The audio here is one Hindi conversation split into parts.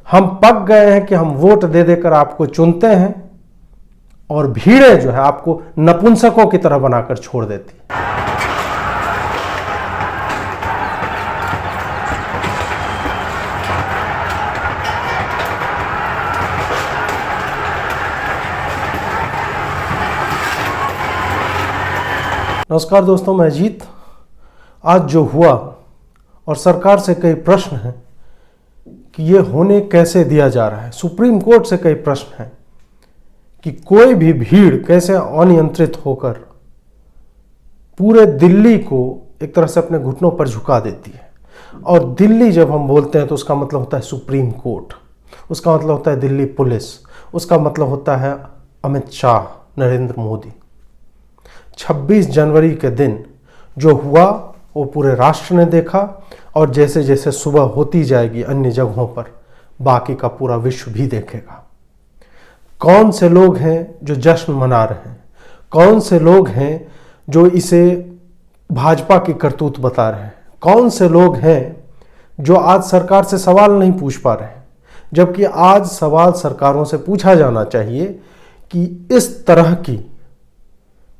हम पक गए हैं कि हम वोट दे देकर आपको चुनते हैं और भीड़ें जो है आपको नपुंसकों की तरह बनाकर छोड़ देती है। नमस्कार दोस्तों, मैं अजीत। आज जो हुआ और सरकार से कई प्रश्न हैं कि ये होने कैसे दिया जा रहा है। सुप्रीम कोर्ट से कई प्रश्न हैं कि कोई भी भीड़ कैसे अनियंत्रित होकर पूरे दिल्ली को एक तरह से अपने घुटनों पर झुका देती है। और दिल्ली जब हम बोलते हैं तो उसका मतलब होता है सुप्रीम कोर्ट, उसका मतलब होता है दिल्ली पुलिस, उसका मतलब होता है अमित शाह, नरेंद्र मोदी। 26 जनवरी के दिन जो हुआ वो पूरे राष्ट्र ने देखा और जैसे जैसे सुबह होती जाएगी अन्य जगहों पर बाकी का पूरा विश्व भी देखेगा। कौन से लोग हैं जो जश्न मना रहे हैं, कौन से लोग हैं जो इसे भाजपा की करतूत बता रहे हैं, कौन से लोग हैं जो आज सरकार से सवाल नहीं पूछ पा रहे हैं, जबकि आज सवाल सरकारों से पूछा जाना चाहिए कि इस तरह की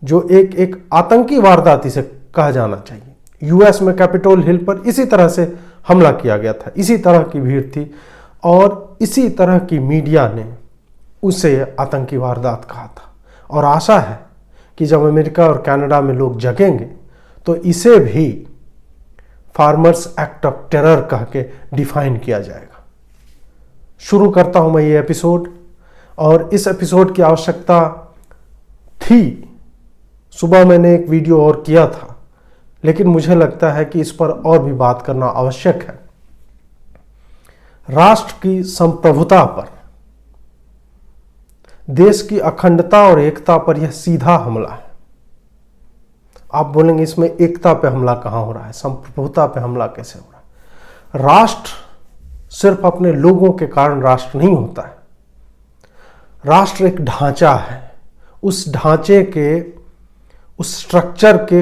जो एक आतंकी वारदात इसे कहा जाना चाहिए। यूएस में कैपिटोल हिल पर इसी तरह से हमला किया गया था, इसी तरह की भीड़ थी और इसी तरह की मीडिया ने उसे आतंकी वारदात कहा था। और आशा है कि जब अमेरिका और कनाडा में लोग जगेंगे तो इसे भी फार्मर्स एक्ट ऑफ टेरर कह के डिफाइन किया जाएगा। शुरू करता हूं मैं ये एपिसोड, और इस एपिसोड की आवश्यकता थी। सुबह मैंने एक वीडियो और किया था, लेकिन मुझे लगता है कि इस पर और भी बात करना आवश्यक है। राष्ट्र की संप्रभुता पर, देश की अखंडता और एकता पर यह सीधा हमला है। आप बोलेंगे इसमें एकता पे हमला कहां हो रहा है, संप्रभुता पे हमला कैसे हो रहा है? राष्ट्र सिर्फ अपने लोगों के कारण राष्ट्र नहीं होता है। राष्ट्र एक ढांचा है, उस ढांचे के, उस स्ट्रक्चर के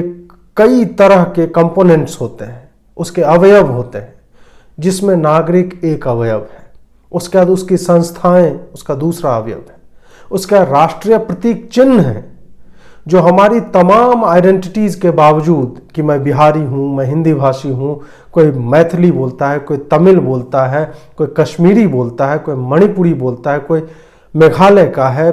कई तरह के कंपोनेंट्स होते हैं, उसके अवयव होते हैं, जिसमें नागरिक एक अवयव है, उसके बाद उसकी संस्थाएं उसका दूसरा अवयव है, उसका राष्ट्रीय प्रतीक चिन्ह है जो हमारी तमाम आइडेंटिटीज के बावजूद कि मैं बिहारी हूं, मैं हिंदी भाषी हूं, कोई मैथिली बोलता है, कोई तमिल बोलता है, कोई कश्मीरी बोलता है, कोई मणिपुरी बोलता है, कोई मेघालय का है,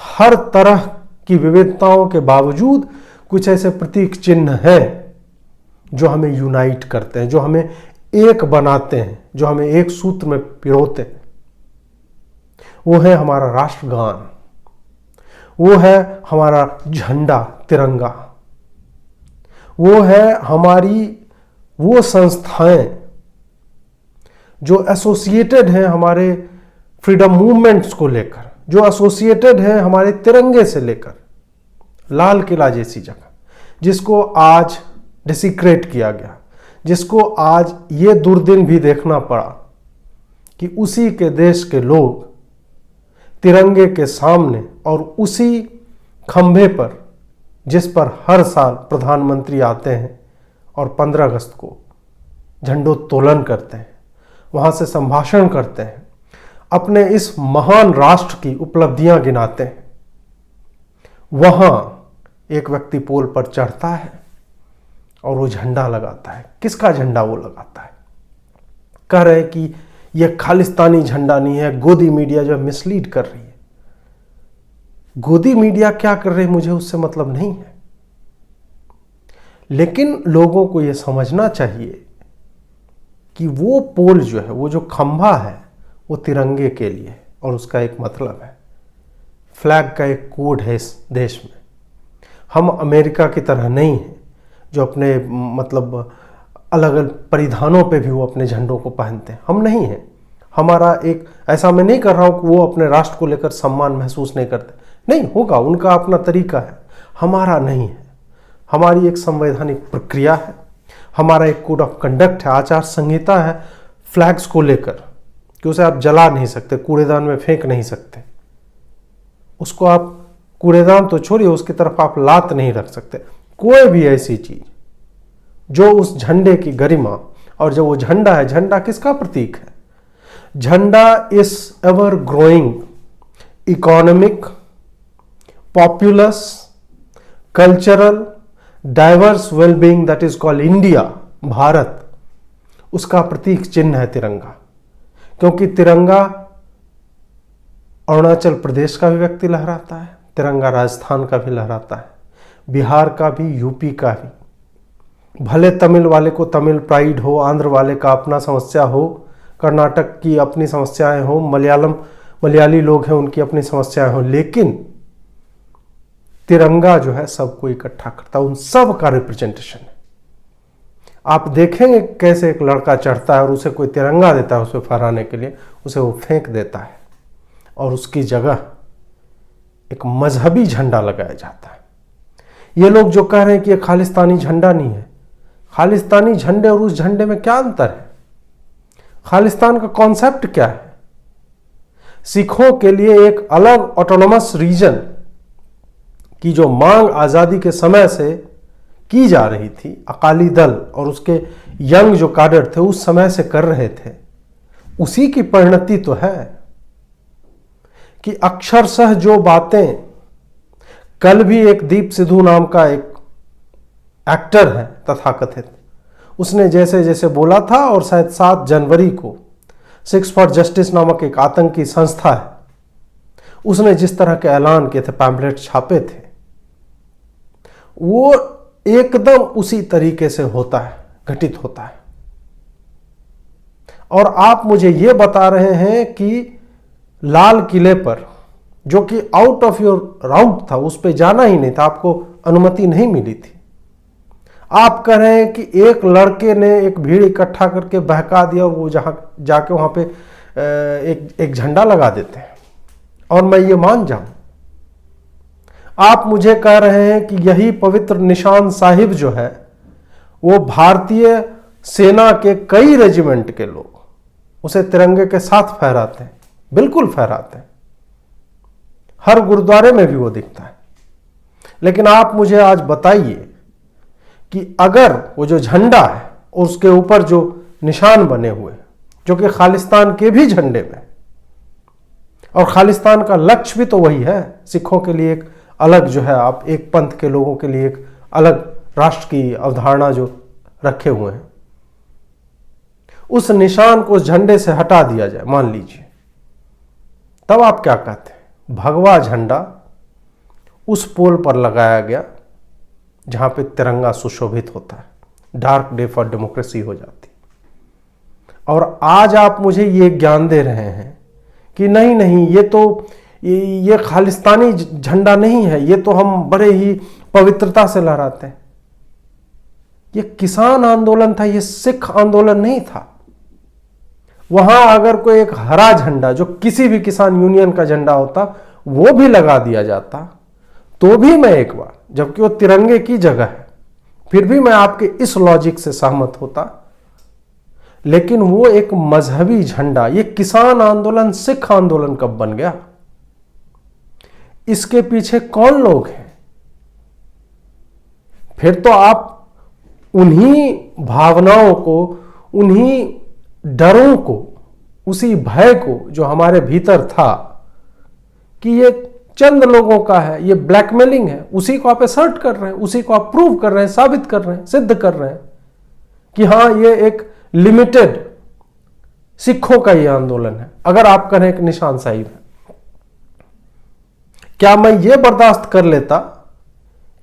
हर तरह की विविधताओं के बावजूद कुछ ऐसे प्रतीक चिन्ह हैं जो हमें यूनाइट करते हैं, जो हमें एक बनाते हैं, जो हमें एक सूत्र में पिरोते हैं। वो है हमारा राष्ट्रगान, वो है हमारा झंडा तिरंगा, वो है हमारी वो संस्थाएं जो एसोसिएटेड हैं हमारे फ्रीडम मूवमेंट्स को लेकर, जो एसोसिएटेड है हमारे तिरंगे से लेकर लाल किला जैसी जगह, जिसको आज डिसिक्रेट किया गया, जिसको आज ये दुर्दिन भी देखना पड़ा कि उसी के देश के लोग तिरंगे के सामने और उसी खंभे पर जिस पर हर साल प्रधानमंत्री आते हैं और 15 अगस्त को झंडोत्तोलन करते हैं, वहां से संभाषण करते हैं, अपने इस महान राष्ट्र की उपलब्धियां गिनाते हैं, वहां एक व्यक्ति पोल पर चढ़ता है और वो झंडा लगाता है। किसका झंडा वो लगाता है? कह रहे हैं कि यह खालिस्तानी झंडा नहीं है। गोदी मीडिया जो मिसलीड कर रही है, गोदी मीडिया क्या कर रही है मुझे उससे मतलब नहीं है, लेकिन लोगों को यह समझना चाहिए कि वो पोल जो है, वो जो खंभा है, वो तिरंगे के लिए है और उसका एक मतलब है। फ्लैग का एक कोड है इस देश में। हम अमेरिका की तरह नहीं हैं जो अपने मतलब अलग अलग परिधानों पे भी वो अपने झंडों को पहनते हैं। हम नहीं हैं। हमारा एक, ऐसा मैं नहीं कर रहा हूँ कि वो अपने राष्ट्र को लेकर सम्मान महसूस नहीं करते, नहीं, होगा, उनका अपना तरीका है, हमारा नहीं है। हमारी एक संवैधानिक प्रक्रिया है, हमारा एक कोड ऑफ कंडक्ट है, आचार संहिता है फ्लैग्स को लेकर कि उसे आप जला नहीं सकते, कूड़ेदान में फेंक नहीं सकते, उसको आप कूड़ेदान तो छोड़िए, उसकी तरफ आप लात नहीं रख सकते। कोई भी ऐसी चीज जो उस झंडे की गरिमा, और जो वो झंडा है, झंडा किसका प्रतीक है? झंडा is ever growing economic, populace, cultural, diverse wellbeing that is called India, Bharat, उसका प्रतीक चिन्ह है तिरंगा। क्योंकि तिरंगा अरुणाचल प्रदेश का भी व्यक्ति लहराता है, तिरंगा राजस्थान का भी लहराता है, बिहार का भी, यूपी का भी। भले तमिल वाले को तमिल प्राइड हो, आंध्र वाले का अपना समस्या हो, कर्नाटक की अपनी समस्याएं हो, मलयाली लोग हैं उनकी अपनी समस्याएं हो, लेकिन तिरंगा जो है सबको इकट्ठा करता है, उन सब का रिप्रेजेंटेशन है। आप देखेंगे कैसे एक लड़का चढ़ता है और उसे कोई तिरंगा देता है उसे फहराने के लिए, उसे वो फेंक देता है और उसकी जगह एक मजहबी झंडा लगाया जाता है। ये लोग जो कह रहे हैं कि ये खालिस्तानी झंडा नहीं है, खालिस्तानी झंडे और उस झंडे में क्या अंतर है? खालिस्तान का कॉन्सेप्ट क्या है? सिखों के लिए एक अलग ऑटोनोमस रीजन की जो मांग आजादी के समय से की जा रही थी, अकाली दल और उसके यंग जो कैडर थे उस समय से कर रहे थे, उसी की परिणति तो है कि अक्षरशः जो बातें कल भी एक दीप सिद्धू नाम का एक एक्टर है तथाकथित, उसने जैसे जैसे बोला था, और शायद 7 जनवरी को 6 फॉर जस्टिस नामक एक आतंकी संस्था है, उसने जिस तरह के ऐलान किए थे, पैम्पलेट छापे थे, वो एकदम उसी तरीके से होता है, घटित होता है। और आप मुझे ये बता रहे हैं कि लाल किले पर, जो कि आउट ऑफ योर राउट था, उस पर जाना ही नहीं था, आपको अनुमति नहीं मिली थी, आप कह रहे हैं कि एक लड़के ने एक भीड़ इकट्ठा करके बहका दिया और वो जहां जाके वहां पे एक झंडा लगा देते हैं, और मैं ये मान जाऊं। आप मुझे कह रहे हैं कि यही पवित्र निशान साहिब जो है वो भारतीय सेना के कई रेजिमेंट के लोग उसे तिरंगे के साथ फहराते हैं, बिल्कुल फहराते हैं, हर गुरुद्वारे में भी वो दिखता है। लेकिन आप मुझे आज बताइए कि अगर वो जो झंडा है और उसके ऊपर जो निशान बने हुए जो कि खालिस्तान के भी झंडे में, और खालिस्तान का लक्ष्य भी तो वही है, सिखों के लिए एक अलग जो है, आप एक पंथ के लोगों के लिए एक अलग राष्ट्र की अवधारणा जो रखे हुए हैं, उस निशान को उस झंडे से हटा दिया जाए मान लीजिए, तब आप क्या कहते हैं? भगवा झंडा उस पोल पर लगाया गया जहां पे तिरंगा सुशोभित होता है, डार्क डे फॉर डेमोक्रेसी हो जाती। और आज आप मुझे ये ज्ञान दे रहे हैं कि नहीं नहीं, ये खालिस्तानी झंडा नहीं है, ये तो हम बड़े ही पवित्रता से लहराते हैं। ये किसान आंदोलन था, ये सिख आंदोलन नहीं था। वहां अगर कोई एक हरा झंडा जो किसी भी किसान यूनियन का झंडा होता वो भी लगा दिया जाता, तो भी मैं एक बार, जबकि वो तिरंगे की जगह है, फिर भी मैं आपके इस लॉजिक से सहमत होता। लेकिन वो एक मजहबी झंडा, ये किसान आंदोलन सिख आंदोलन कब बन गया? इसके पीछे कौन लोग हैं? फिर तो आप उन्हीं भावनाओं को, उन्हीं डरों को, उसी भय को जो हमारे भीतर था कि ये चंद लोगों का है, ये ब्लैकमेलिंग है, उसी को आप असर्ट कर रहे हैं, उसी को आप प्रूव कर रहे हैं, साबित कर रहे हैं, सिद्ध कर रहे हैं कि हां ये एक लिमिटेड सिखों का ये आंदोलन है। अगर आप करें एक निशान साहिब है, क्या मैं ये बर्दाश्त कर लेता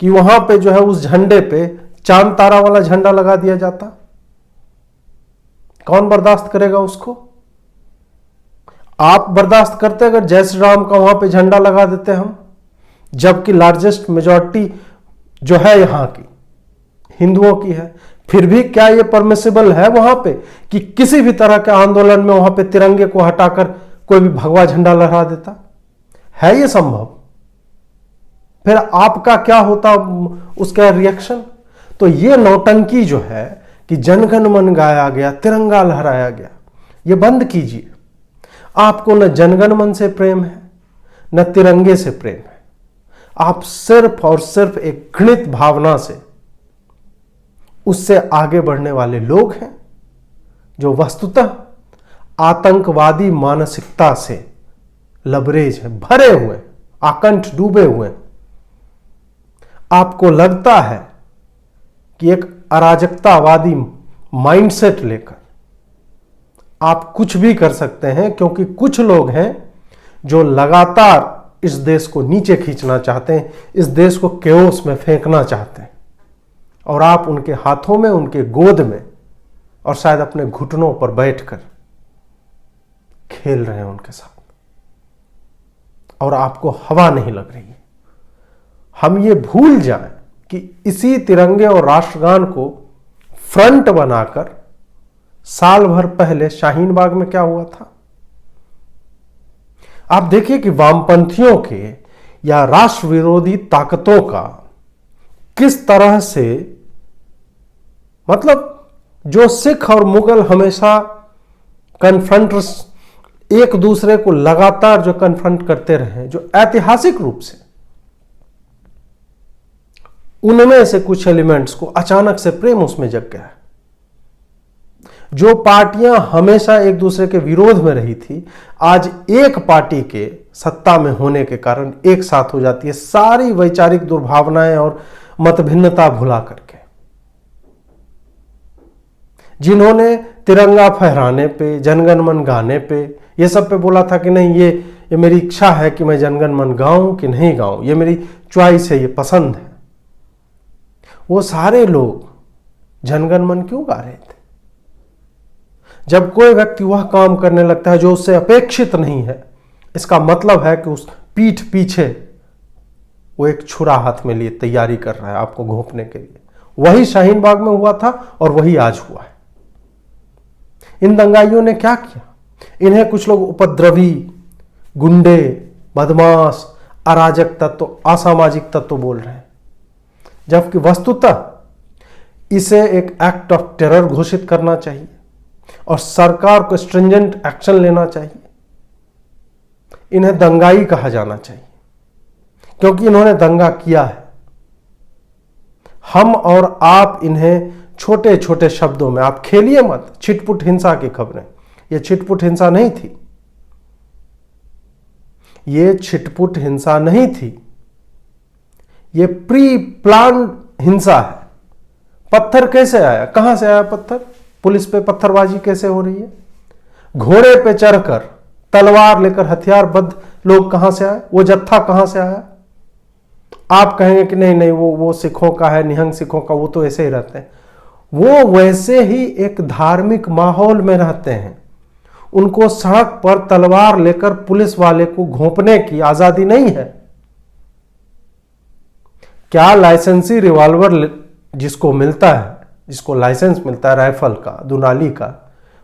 कि वहां पे जो है उस झंडे पे चांद तारा वाला झंडा लगा दिया जाता? कौन बर्दाश्त करेगा उसको? आप बर्दाश्त करते अगर जय श्री राम का वहां पे झंडा लगा देते हम, जबकि लार्जेस्ट मेजॉरिटी जो है यहां की हिंदुओं की है, फिर भी क्या ये परमिसिबल है वहां पे कि किसी भी तरह के आंदोलन में वहां पे तिरंगे को हटाकर कोई भी भगवा झंडा लहरा देता? है ये संभव? फिर आपका क्या होता उसका रिएक्शन? तो ये नौटंकी जो है कि जनगण मन गाया गया, तिरंगा लहराया गया, ये बंद कीजिए। आपको न जनगण मन से प्रेम है, न तिरंगे से प्रेम है। आप सिर्फ और सिर्फ एक घृणित भावना से उससे आगे बढ़ने वाले लोग हैं, जो वस्तुतः आतंकवादी मानसिकता से लबरेज हैं, भरे हुए, आकंठ डूबे हुए। आपको लगता है कि एक अराजकतावादी माइंडसेट लेकर आप कुछ भी कर सकते हैं, क्योंकि कुछ लोग हैं जो लगातार इस देश को नीचे खींचना चाहते हैं, इस देश को केओस में फेंकना चाहते हैं, और आप उनके हाथों में, उनके गोद में और शायद अपने घुटनों पर बैठकर खेल रहे हैं उनके साथ, और आपको हवा नहीं लग रही है। हम ये भूल जाएं कि इसी तिरंगे और राष्ट्रगान को फ्रंट बनाकर साल भर पहले शाहीन बाग में क्या हुआ था। आप देखिए कि वामपंथियों के या राष्ट्र विरोधी ताकतों का किस तरह से, मतलब जो सिख और मुगल हमेशा कन्फ्रंट, एक दूसरे को लगातार जो कन्फ्रंट करते रहे, जो ऐतिहासिक रूप से, उनमें से कुछ एलिमेंट्स को अचानक से प्रेम उसमें जग गया। जो पार्टियां हमेशा एक दूसरे के विरोध में रही थी, आज एक पार्टी के सत्ता में होने के कारण एक साथ हो जाती है, सारी वैचारिक दुर्भावनाएं और मतभिन्नता भुला करके। जिन्होंने तिरंगा फहराने पे, जनगण मन गाने पे, ये सब पे बोला था कि नहीं, ये मेरी इच्छा है कि मैं जनगण मन गाऊं कि नहीं गाऊं, ये मेरी चॉइस है, ये पसंद है, वो सारे लोग जनगण मन क्यों गा रहे थे? जब कोई व्यक्ति वह काम करने लगता है जो उससे अपेक्षित नहीं है, इसका मतलब है कि उस पीठ पीछे वो एक छुरा हाथ में लिए तैयारी कर रहा है आपको घोंपने के लिए। वही शाहीन बाग में हुआ था और वही आज हुआ है। इन दंगाइयों ने क्या किया? इन्हें कुछ लोग उपद्रवी, गुंडे, बदमाश, अराजक तत्व, असामाजिक तत्व बोल रहे हैं, जबकि वस्तुतः इसे एक एक्ट ऑफ टेरर घोषित करना चाहिए और सरकार को स्ट्रिंजेंट एक्शन लेना चाहिए। इन्हें दंगाई कहा जाना चाहिए क्योंकि इन्होंने दंगा किया है। हम और आप इन्हें छोटे छोटे शब्दों में, आप खेलिए मत छिटपुट हिंसा की खबरें। यह छिटपुट हिंसा नहीं थी, यह छिटपुट हिंसा नहीं थी, यह प्री प्लान हिंसा है। पत्थर कैसे आया, कहां से आया पत्थर? पुलिस पे पत्थरबाजी कैसे हो रही है? घोड़े पे चढ़कर, तलवार लेकर, हथियारबद्ध लोग कहां से आए? वो जत्था कहां से आया? आप कहेंगे कि नहीं नहीं, वो सिखों का है, निहंग सिखों का, वो तो ऐसे ही रहते हैं। वो वैसे ही एक धार्मिक माहौल में रहते हैं। उनको सड़क पर तलवार लेकर पुलिस वाले को घोंपने की आजादी नहीं है। क्या लाइसेंसी रिवॉल्वर जिसको मिलता है, जिसको लाइसेंस मिलता है राइफल का, दुनाली का,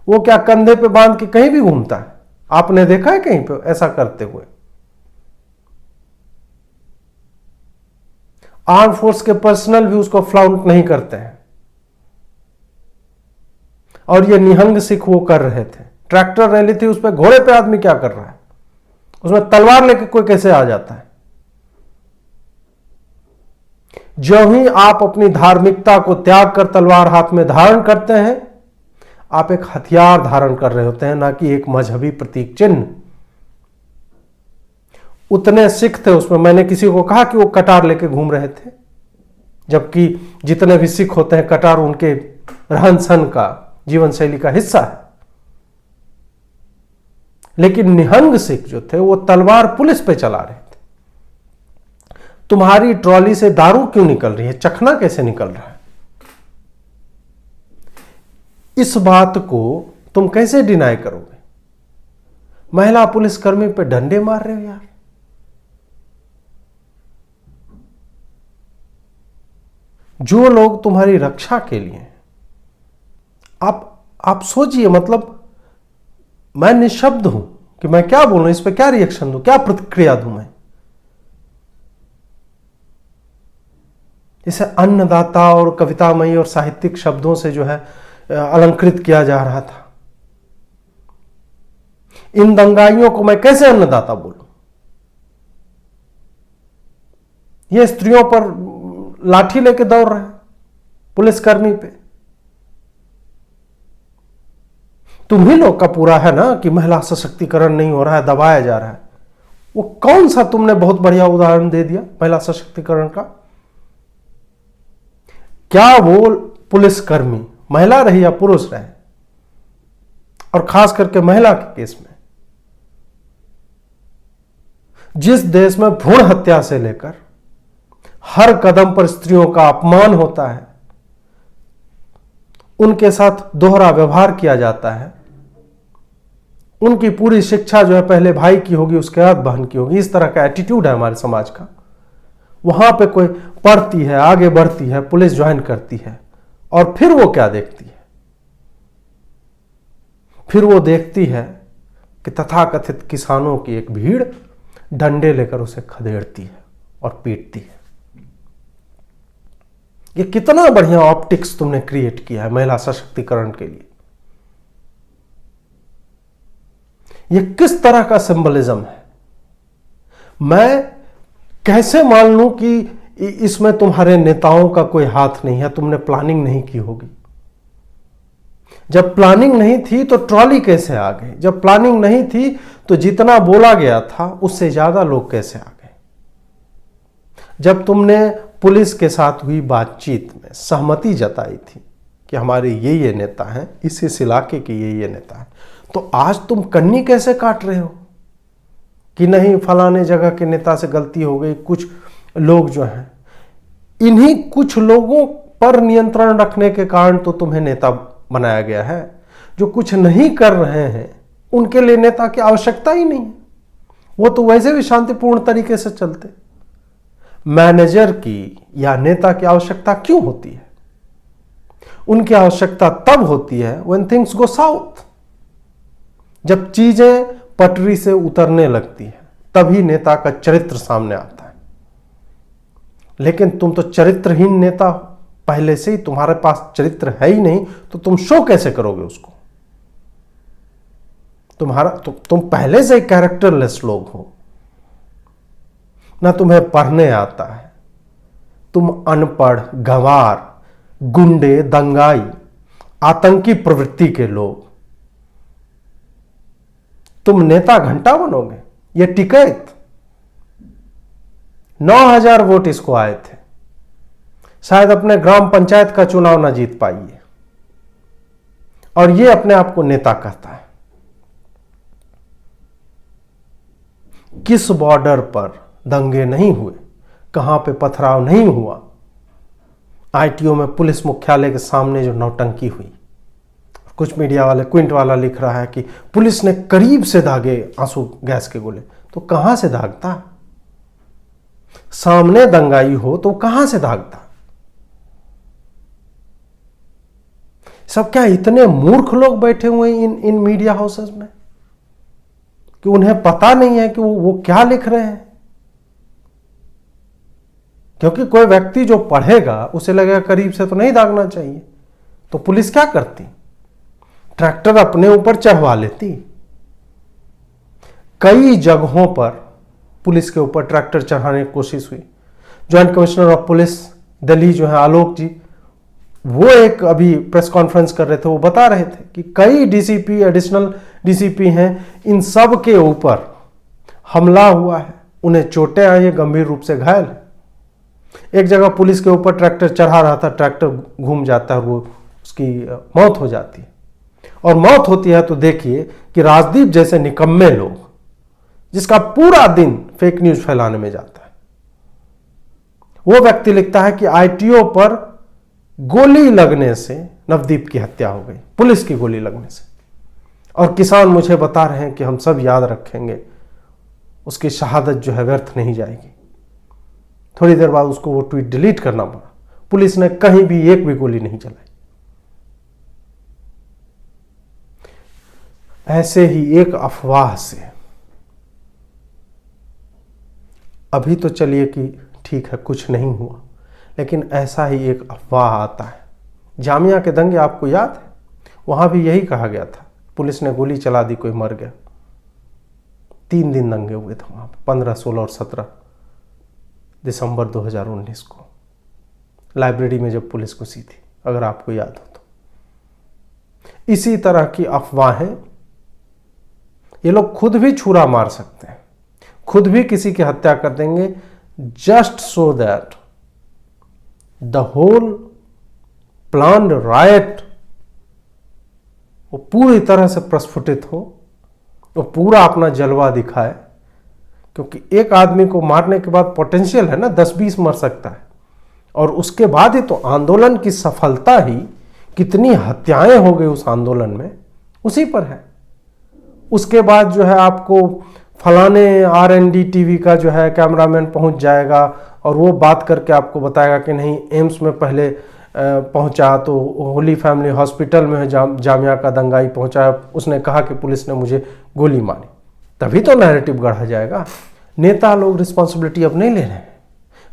वो क्या कंधे पे बांध के कहीं भी घूमता है? आपने देखा है कहीं पे ऐसा करते हुए? आर्म फोर्स के पर्सनल भी उसको फ्लाउंट नहीं करते हैं। और ये निहंग सिख वो कर रहे थे। ट्रैक्टर रैली थी, उस पर घोड़े पे आदमी क्या कर रहा है? उसमें तलवार लेके कोई कैसे आ जाता है? जो ही आप अपनी धार्मिकता को त्याग कर तलवार हाथ में धारण करते हैं, आप एक हथियार धारण कर रहे होते हैं, ना कि एक मजहबी प्रतीक चिन्ह। उतने सिख थे उसमें, मैंने किसी को कहा कि वो कटार लेके घूम रहे थे, जबकि जितने भी सिख होते हैं कटार उनके रहन सहन का, जीवन शैली का हिस्सा है। लेकिन निहंग सिख जो थे वो तलवार पुलिस पे चला रहे थे। तुम्हारी ट्रॉली से दारू क्यों निकल रही है? चखना कैसे निकल रहा है? इस बात को तुम कैसे डिनाई करोगे? महिला पुलिसकर्मी पे डंडे मार रहे हो यार। जो लोग तुम्हारी रक्षा के लिए, आप सोचिए, मतलब मैं निशब्द हूं कि मैं क्या बोलूं, इस पे क्या रिएक्शन दूं, क्या प्रतिक्रिया दूं मैं? इसे अन्नदाता और कवितामयी और साहित्यिक शब्दों से जो है अलंकृत किया जा रहा था। इन दंगाइयों को मैं कैसे अन्नदाता बोलूं? ये स्त्रियों पर लाठी लेके दौड़ रहे हैं, पुलिसकर्मी पे। तुम ही लोग का पूरा है ना कि महिला सशक्तिकरण नहीं हो रहा है, दबाया जा रहा है। वो कौन सा तुमने बहुत बढ़िया उदाहरण दे दिया महिला सशक्तिकरण का? क्या वो पुलिसकर्मी महिला रही या पुरुष रहे, और खास करके महिला के केस में, जिस देश में भ्रूण हत्या से लेकर हर कदम पर स्त्रियों का अपमान होता है, उनके साथ दोहरा व्यवहार किया जाता है, उनकी पूरी शिक्षा जो है पहले भाई की होगी उसके बाद बहन की होगी, इस तरह का एटीट्यूड है हमारे समाज का। वहां पे कोई पढ़ती है, आगे बढ़ती है, पुलिस ज्वाइन करती है, और फिर वो क्या देखती है? फिर वो देखती है कि तथाकथित किसानों की एक भीड़ डंडे लेकर उसे खदेड़ती है और पीटती है। ये कितना बढ़िया ऑप्टिक्स तुमने क्रिएट किया है महिला सशक्तिकरण के लिए। ये किस तरह का सिंबलिज्म है? मैं कैसे मान लूं कि इसमें तुम्हारे नेताओं का कोई हाथ नहीं है, तुमने प्लानिंग नहीं की होगी? जब प्लानिंग नहीं थी तो ट्रॉली कैसे आ गई? जब प्लानिंग नहीं थी तो जितना बोला गया था उससे ज्यादा लोग कैसे आ गए? जब तुमने पुलिस के साथ हुई बातचीत में सहमति जताई थी कि हमारे ये नेता हैं, इस इलाके के ये नेता हैं, तो आज तुम कन्नी कैसे काट रहे हो कि नहीं फलाने जगह के नेता से गलती हो गई? कुछ लोग जो हैं, इन्हीं कुछ लोगों पर नियंत्रण रखने के कारण तो तुम्हें नेता बनाया गया है। जो कुछ नहीं कर रहे हैं उनके लिए नेता की आवश्यकता ही नहीं है, वो तो वैसे भी शांतिपूर्ण तरीके से चलते। मैनेजर की या नेता की आवश्यकता क्यों होती है? उनकी आवश्यकता तब होती है when things go south, जब चीजें पटरी से उतरने लगती है, तभी नेता का चरित्र सामने आता है। लेकिन तुम तो चरित्रहीन नेता हो, पहले से ही तुम्हारे पास चरित्र है ही नहीं, तो तुम शो कैसे करोगे उसको? तुम पहले से कैरेक्टरलेस लोग हो, ना तुम्हें पढ़ने आता है, तुम अनपढ़, गंवार, गुंडे, दंगाई, आतंकी प्रवृत्ति के लोग, तुम नेता घंटा बनोगे? ये टिकैत 9,000 वोट इसको आए थे, शायद अपने ग्राम पंचायत का चुनाव ना जीत पाई है, और ये अपने आप को नेता कहता है। किस बॉर्डर पर दंगे नहीं हुए, कहां पे पथराव नहीं हुआ? आईटीओ में पुलिस मुख्यालय के सामने जो नौटंकी हुई, कुछ मीडिया वाले, क्विंट वाला लिख रहा है कि पुलिस ने करीब से दागे आंसू गैस के गोले। तो कहां से दागता? सामने दंगाई हो तो कहां से दागता? सब क्या इतने मूर्ख लोग बैठे हुए इन मीडिया हाउसेस में कि उन्हें पता नहीं है कि वो क्या लिख रहे हैं? क्योंकि कोई व्यक्ति जो पढ़ेगा उसे लगेगा करीब से तो नहीं दागना चाहिए, तो पुलिस क्या करती? ट्रैक्टर अपने ऊपर चढ़वा लेती। कई जगहों पर पुलिस के ऊपर ट्रैक्टर चढ़ाने की कोशिश हुई। Joint commissioner of police Delhi जो है आलोक जी, वो एक अभी प्रेस कॉन्फ्रेंस कर रहे थे, वो बता रहे थे कि कई डीसीपी, एडिशनल डीसीपी हैं, इन सब के ऊपर हमला हुआ है, उन्हें चोटें आई है, गंभीर रूप से घायल है। एक जगह पुलिस के ऊपर ट्रैक्टर चढ़ा रहा था, ट्रैक्टर घूम जाता है और वो उसकी मौत हो जाती है। और मौत होती है तो देखिए कि राजदीप जैसे निकम्मे लोग, जिसका पूरा दिन फेक न्यूज फैलाने में जाता है, वो व्यक्ति लिखता है कि आईटीओ पर गोली लगने से नवदीप की हत्या हो गई, पुलिस की गोली लगने से। और किसान मुझे बता रहे हैं कि हम सब याद रखेंगे, उसकी शहादत जो है व्यर्थ नहीं जाएगी। थोड़ी देर बाद उसको वो ट्वीट डिलीट करना पड़ा। पुलिस ने कहीं भी एक भी गोली नहीं चलाई। ऐसे ही एक अफवाह से, अभी तो चलिए कि ठीक है कुछ नहीं हुआ, लेकिन ऐसा ही एक अफवाह आता है। जामिया के दंगे आपको याद है? वहां भी यही कहा गया था, पुलिस ने गोली चला दी, कोई मर गया। 3 दिन दंगे हुए थे वहां पर, 15, 16 और 17 दिसंबर 2019 को, लाइब्रेरी में जब पुलिस घुसी थी, अगर आपको याद हो तो। इसी तरह की अफवाहें, ये लोग खुद भी छुरा मार सकते हैं, खुद भी किसी की हत्या कर देंगे, just so that the whole planned riot वो पूरी तरह से प्रस्फुटित हो, वो पूरा अपना जलवा दिखाए। क्योंकि एक आदमी को मारने के बाद पोटेंशियल है ना 10-20 मर सकता है, और उसके बाद ही तो आंदोलन की सफलता ही, कितनी हत्याएं हो गई उस आंदोलन में, उसी पर है। उसके बाद जो है आपको फलाने RND टीवी का जो है कैमरामैन पहुंच जाएगा और वो बात करके आपको बताएगा कि नहीं एम्स में पहले पहुंचा तो होली फैमिली हॉस्पिटल में जामिया का दंगाई पहुंचा, उसने कहा कि पुलिस ने मुझे गोली मारी, तभी तो नैरेटिव गढ़ा जाएगा। नेता लोग रिस्पॉन्सिबिलिटी अब नहीं ले रहे हैं,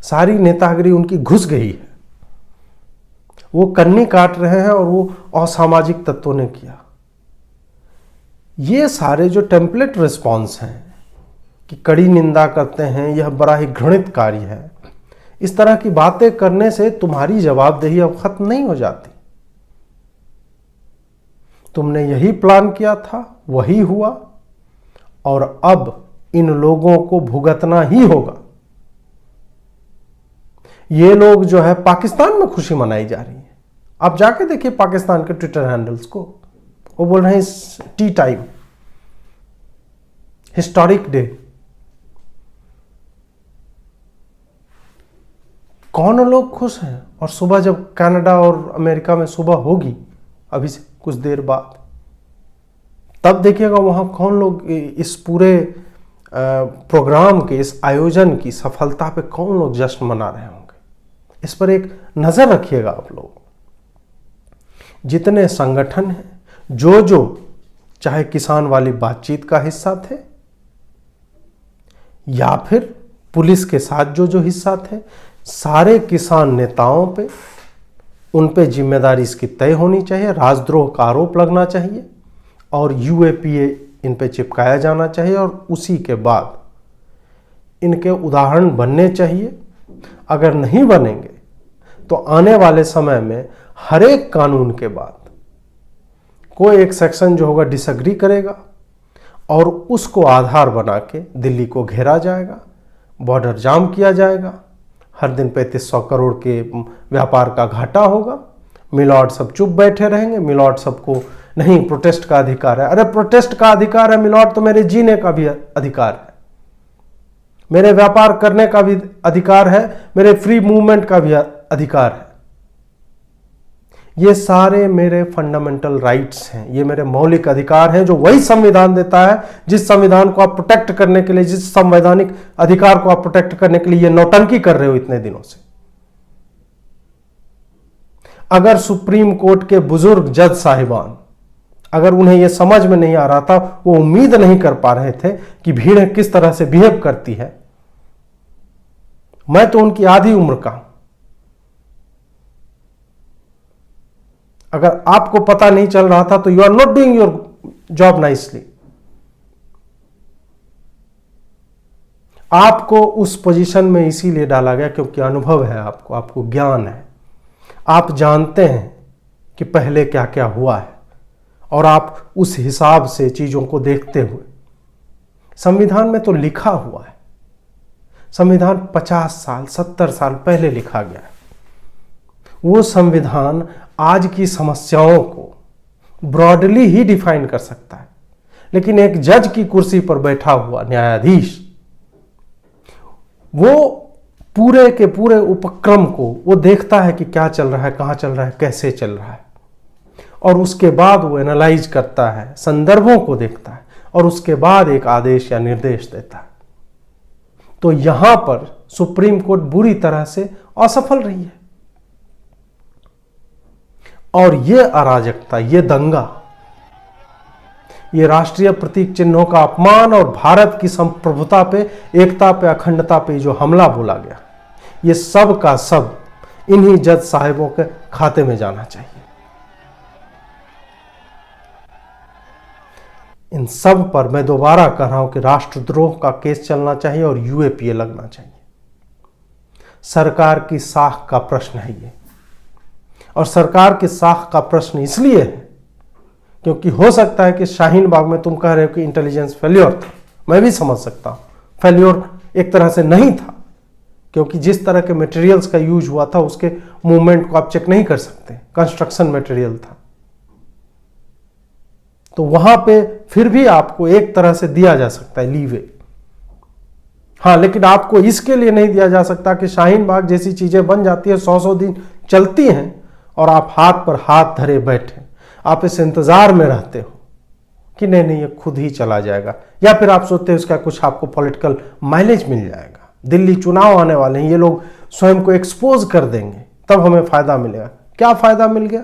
सारी नेतागिरी उनकी घुस गई है, वो कन्नी काट रहे हैं और वो असामाजिक तत्वों ने किया। ये सारे जो टेम्पलेट रिस्पॉन्स हैं कि कड़ी निंदा करते हैं, यह बड़ा ही घृणित कार्य है, इस तरह की बातें करने से तुम्हारी जवाबदेही अब खत्म नहीं हो जाती। तुमने यही प्लान किया था, वही हुआ, और अब इन लोगों को भुगतना ही होगा। ये लोग जो है पाकिस्तान में खुशी मनाई जा रही है। आप जाके देखिए पाकिस्तान के ट्विटर हैंडल्स को, वो बोल रहे हैं टी टाइम, हिस्टोरिक डे। कौन लोग खुश हैं? और सुबह जब कनाडा और अमेरिका में सुबह होगी अभी से कुछ देर बाद, तब देखिएगा वहां कौन लोग इस पूरे प्रोग्राम के, इस आयोजन की सफलता पे कौन लोग जश्न मना रहे होंगे। इस पर एक नजर रखिएगा आप लोग। जितने संगठन हैं, जो चाहे किसान वाली बातचीत का हिस्सा थे या फिर पुलिस के साथ जो हिस्सा थे, सारे किसान नेताओं पे, उन पे जिम्मेदारी इसकी तय होनी चाहिए, राजद्रोह का आरोप लगना चाहिए और UAPA इन पे चिपकाया जाना चाहिए, और उसी के बाद इनके उदाहरण बनने चाहिए। अगर नहीं बनेंगे तो आने वाले समय में हर एक कानून के बाद कोई एक सेक्शन जो होगा डिसएग्री करेगा और उसको आधार बना के दिल्ली को घेरा जाएगा, बॉर्डर जाम किया जाएगा, हर दिन 3500 करोड़ के व्यापार का घाटा होगा, मिलॉर्ड सब चुप बैठे रहेंगे। मिलॉर्ड सबको नहीं प्रोटेस्ट का अधिकार है, अरे प्रोटेस्ट का अधिकार है मिलॉर्ड, तो मेरे जीने का भी अधिकार है, मेरे व्यापार करने का भी अधिकार है, मेरे फ्री मूवमेंट का भी अधिकार है। ये सारे मेरे फंडामेंटल राइट्स हैं, ये मेरे मौलिक अधिकार हैं जो वही संविधान देता है, जिस संविधान को आप प्रोटेक्ट करने के लिए, जिस संवैधानिक अधिकार को आप प्रोटेक्ट करने के लिए ये नौटंकी कर रहे हो इतने दिनों से। अगर सुप्रीम कोर्ट के बुजुर्ग जज साहिबान, अगर उन्हें यह समझ में नहीं आ रहा था, वो उम्मीद नहीं कर पा रहे थे कि भीड़ किस तरह से बिहेव करती है, मैं तो उनकी आधी उम्र का हूं। अगर आपको पता नहीं चल रहा था तो you are not doing your job nicely. आपको उस पोजीशन में इसीलिए डाला गया क्योंकि अनुभव है आपको ज्ञान है, आप जानते हैं कि पहले क्या क्या हुआ है और आप उस हिसाब से चीजों को देखते हुए, संविधान में तो लिखा हुआ है, संविधान 50 साल 70 साल पहले लिखा गया है। वो संविधान आज की समस्याओं को ब्रॉडली ही डिफाइन कर सकता है, लेकिन एक जज की कुर्सी पर बैठा हुआ न्यायाधीश वो पूरे के पूरे उपक्रम को वो देखता है कि क्या चल रहा है, कहां चल रहा है, कैसे चल रहा है, और उसके बाद वो एनालाइज करता है, संदर्भों को देखता है और उसके बाद एक आदेश या निर्देश देता है। तो यहां पर सुप्रीम कोर्ट बुरी तरह से असफल रही है, और ये अराजकता, ये दंगा, ये राष्ट्रीय प्रतीक चिन्हों का अपमान और भारत की संप्रभुता पे, एकता पे, अखंडता पे जो हमला बोला गया, ये सब का सब इन्हीं जज साहिबों के खाते में जाना चाहिए। इन सब पर मैं दोबारा कह रहा हूं कि राष्ट्रद्रोह का केस चलना चाहिए और UAPA लगना चाहिए। सरकार की साख का प्रश्न है ये, और सरकार की साख का प्रश्न इसलिए है क्योंकि हो सकता है कि शाहीन बाग में तुम कह रहे हो कि इंटेलिजेंस फेल्योर था, मैं भी समझ सकता हूं, फेल्योर एक तरह से नहीं था, क्योंकि जिस तरह के मटेरियल्स का यूज हुआ था उसके मूवमेंट को आप चेक नहीं कर सकते, कंस्ट्रक्शन मटेरियल था, तो वहां पे फिर भी आपको एक तरह से दिया जा सकता है लीवे। हाँ, लेकिन आपको इसके लिए नहीं दिया जा सकता कि शाहीन बाग जैसी चीजें बन जाती है, 100 दिन चलती हैं और आप हाथ पर हाथ धरे बैठे, आप इस इंतजार में रहते हो कि नहीं नहीं ये खुद ही चला जाएगा, या फिर आप सोचते हो इसका कुछ आपको पॉलिटिकल माइलेज मिल जाएगा, दिल्ली चुनाव आने वाले हैं, ये लोग स्वयं को एक्सपोज कर देंगे तब हमें फायदा मिलेगा। क्या फायदा मिल गया?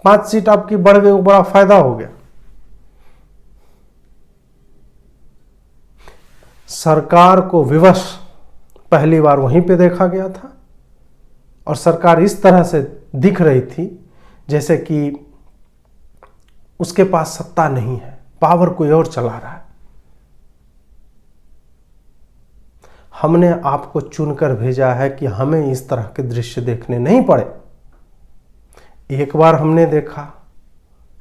5 सीट आपकी बढ़ गई, वो बड़ा फायदा हो गया। सरकार को विवश पहली बार वहीं पे देखा गया था और सरकार इस तरह से दिख रही थी जैसे कि उसके पास सत्ता नहीं है, पावर कोई और चला रहा है। हमने आपको चुनकर भेजा है कि हमें इस तरह के दृश्य देखने नहीं पड़े। एक बार हमने देखा,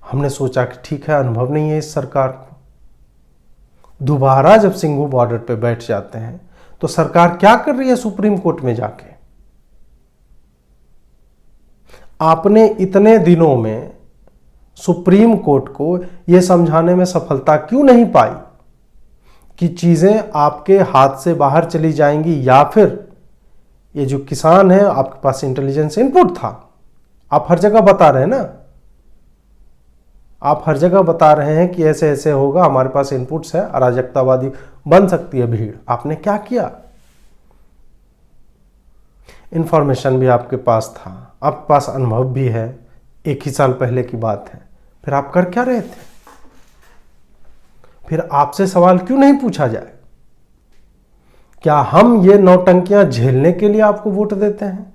हमने सोचा कि ठीक है, अनुभव नहीं है इस सरकार को। दोबारा जब सिंघू बॉर्डर पे बैठ जाते हैं तो सरकार क्या कर रही है सुप्रीम कोर्ट में जाके? आपने इतने दिनों में सुप्रीम कोर्ट को यह समझाने में सफलता क्यों नहीं पाई कि चीजें आपके हाथ से बाहर चली जाएंगी, या फिर ये जो किसान है आपके पास इंटेलिजेंस इनपुट था? आप हर जगह बता रहे हैं ना, आप हर जगह बता रहे हैं कि ऐसे ऐसे होगा, हमारे पास इनपुट्स है, अराजकतावादी बन सकती है भीड़। आपने क्या किया? इंफॉर्मेशन भी आपके पास था, आपके पास अनुभव भी है, 1 ही साल पहले की बात है, फिर आप कर क्या रहे थे? फिर आपसे सवाल क्यों नहीं पूछा जाए? क्या हम ये नौटंकियां झेलने के लिए आपको वोट देते हैं?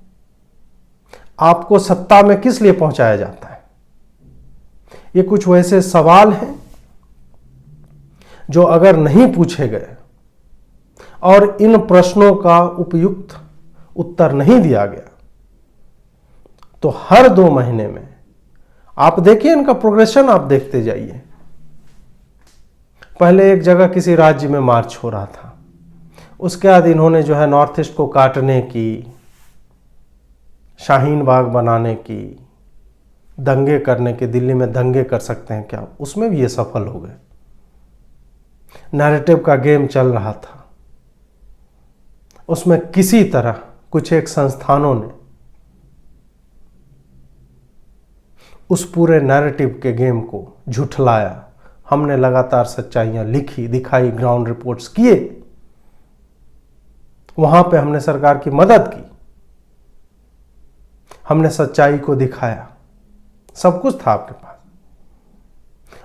आपको सत्ता में किस लिए पहुंचाया जाता है? ये कुछ वैसे सवाल हैं जो अगर नहीं पूछे गए और इन प्रश्नों का उपयुक्त उत्तर नहीं दिया गया तो हर 2 महीने में आप देखिए इनका प्रोग्रेशन, आप देखते जाइए। पहले एक जगह किसी राज्य में मार्च हो रहा था, उसके बाद इन्होंने जो है नॉर्थ ईस्ट को काटने की, शाहीन बाग बनाने की, दंगे करने के, दिल्ली में दंगे कर सकते हैं क्या, उसमें भी ये सफल हो गए। नैरेटिव का गेम चल रहा था, उसमें किसी तरह कुछ एक संस्थानों ने उस पूरे नैरेटिव के गेम को झुठलाया। हमने लगातार सच्चाइयां लिखी, दिखाई, ग्राउंड रिपोर्ट्स किए, वहां पे हमने सरकार की मदद की, हमने सच्चाई को दिखाया, सब कुछ था आपके पास।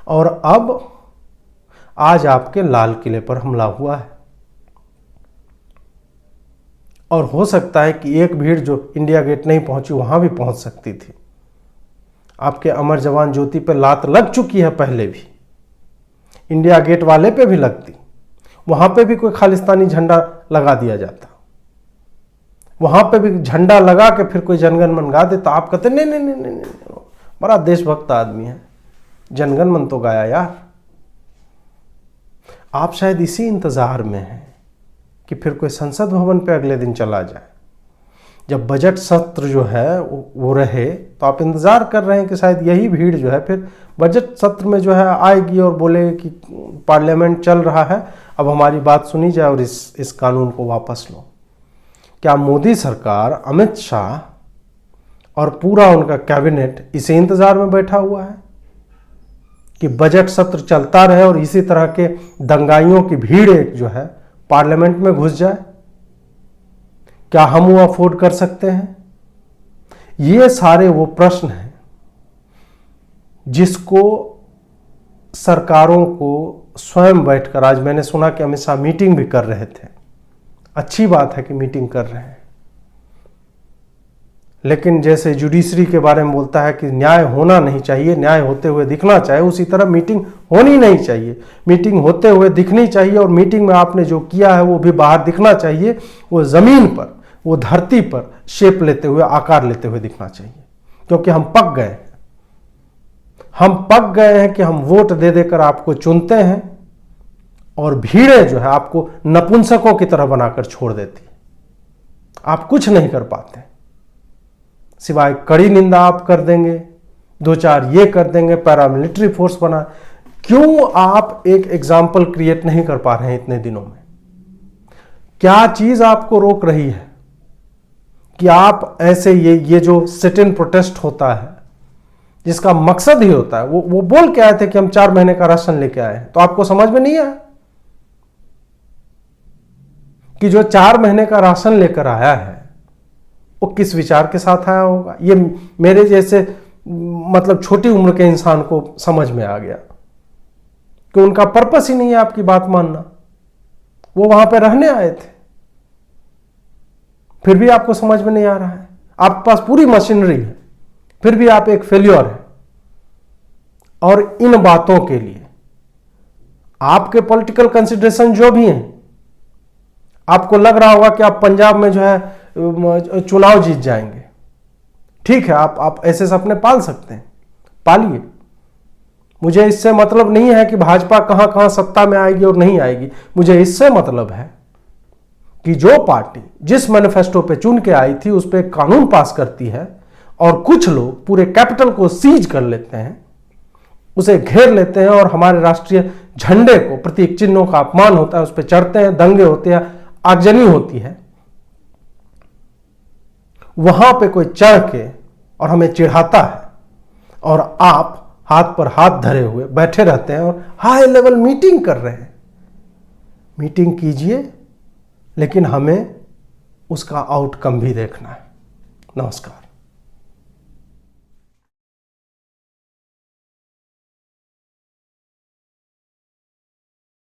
और अब आज आपके लाल किले पर हमला हुआ है, और हो सकता है कि एक भीड़ जो इंडिया गेट नहीं पहुंची वहां भी पहुंच सकती थी। आपके अमर जवान ज्योति पे लात लग चुकी है, पहले भी इंडिया गेट वाले पे भी लगती, वहां पे भी कोई खालिस्तानी झंडा लगा दिया जाता, वहां पे भी झंडा लगा के फिर कोई जनगण मन गा देता, आप कहते नहीं नहीं नहीं नहीं नहीं, बड़ा देशभक्त आदमी है, जनगण मन तो गाया यार। आप शायद इसी इंतजार में हैं कि फिर कोई संसद भवन पे अगले दिन चला जाए, जब बजट सत्र जो है वो रहे, तो आप इंतजार कर रहे हैं कि शायद यही भीड़ जो है फिर बजट सत्र में जो है आएगी और बोलेगी कि पार्लियामेंट चल रहा है, अब हमारी बात सुनी जाए और इस कानून को वापस लो। क्या मोदी सरकार, अमित शाह और पूरा उनका कैबिनेट इसी इंतजार में बैठा हुआ है कि बजट सत्र चलता रहे और इसी तरह के दंगाइयों की भीड़ एक जो है पार्लियामेंट में घुस जाए? क्या हम वो अफोर्ड कर सकते हैं? ये सारे वो प्रश्न हैं जिसको सरकारों को स्वयं बैठकर, आज मैंने सुना कि अमित शाह मीटिंग भी कर रहे थे, अच्छी बात है कि मीटिंग कर रहे हैं, लेकिन जैसे जुडिशरी के बारे में बोलता है कि न्याय होना नहीं चाहिए, न्याय होते हुए दिखना चाहिए, उसी तरह मीटिंग होनी नहीं चाहिए, मीटिंग होते हुए दिखनी चाहिए, और मीटिंग में आपने जो किया है वो भी बाहर दिखना चाहिए, वो जमीन पर, वो धरती पर शेप लेते हुए, आकार लेते हुए दिखना चाहिए। क्योंकि हम पक गए हैं। हम पक गए हैं कि हम वोट दे देकर आपको चुनते हैं और भीड़ें जो है आपको नपुंसकों की तरह बनाकर छोड़ देती है। आप कुछ नहीं कर पाते, सिवाय कड़ी निंदा आप कर देंगे, दो चार ये कर देंगे, पैरामिलिट्री फोर्स बना। क्यों आप एक एग्जाम्पल क्रिएट नहीं कर पा रहे हैं इतने दिनों में? क्या चीज आपको रोक रही है कि आप ऐसे ये जो सिट इन प्रोटेस्ट होता है, जिसका मकसद ही होता है, वो बोल के आए थे कि हम 4 महीने का राशन लेके आए हैं, तो आपको समझ में नहीं आया कि जो 4 महीने का राशन लेकर आया है वो किस विचार के साथ आया होगा? ये मेरे जैसे मतलब छोटी उम्र के इंसान को समझ में आ गया कि उनका पर्पस ही नहीं है आपकी बात मानना। वो वहां पे रहने आए थे, फिर भी आपको समझ में नहीं आ रहा है। आपके पास पूरी मशीनरी है, फिर भी आप एक फेल्योर है। और इन बातों के लिए आपके पॉलिटिकल कंसिडरेशन जो भी हैं, आपको लग रहा होगा कि आप पंजाब में जो है चुनाव जीत जाएंगे। ठीक है, आप ऐसे सपने पाल सकते हैं, पालिए। मुझे इससे मतलब नहीं है कि भाजपा कहां कहां सत्ता में आएगी और नहीं आएगी। मुझे इससे मतलब है कि जो पार्टी जिस मैनिफेस्टो पे चुन के आई थी उस पर कानून पास करती है और कुछ लोग पूरे कैपिटल को सीज कर लेते हैं, उसे घेर लेते हैं और हमारे राष्ट्रीय झंडे को, प्रतीक चिन्हों का अपमान होता है, उस पर चढ़ते हैं, दंगे होते हैं, आगजनी होती है। वहां पे कोई चढ़ के और हमें चिढ़ाता है और आप हाथ पर हाथ धरे हुए बैठे रहते हैं और हाई लेवल मीटिंग कर रहे हैं। मीटिंग कीजिए, लेकिन हमें उसका आउटकम भी देखना है। नमस्कार।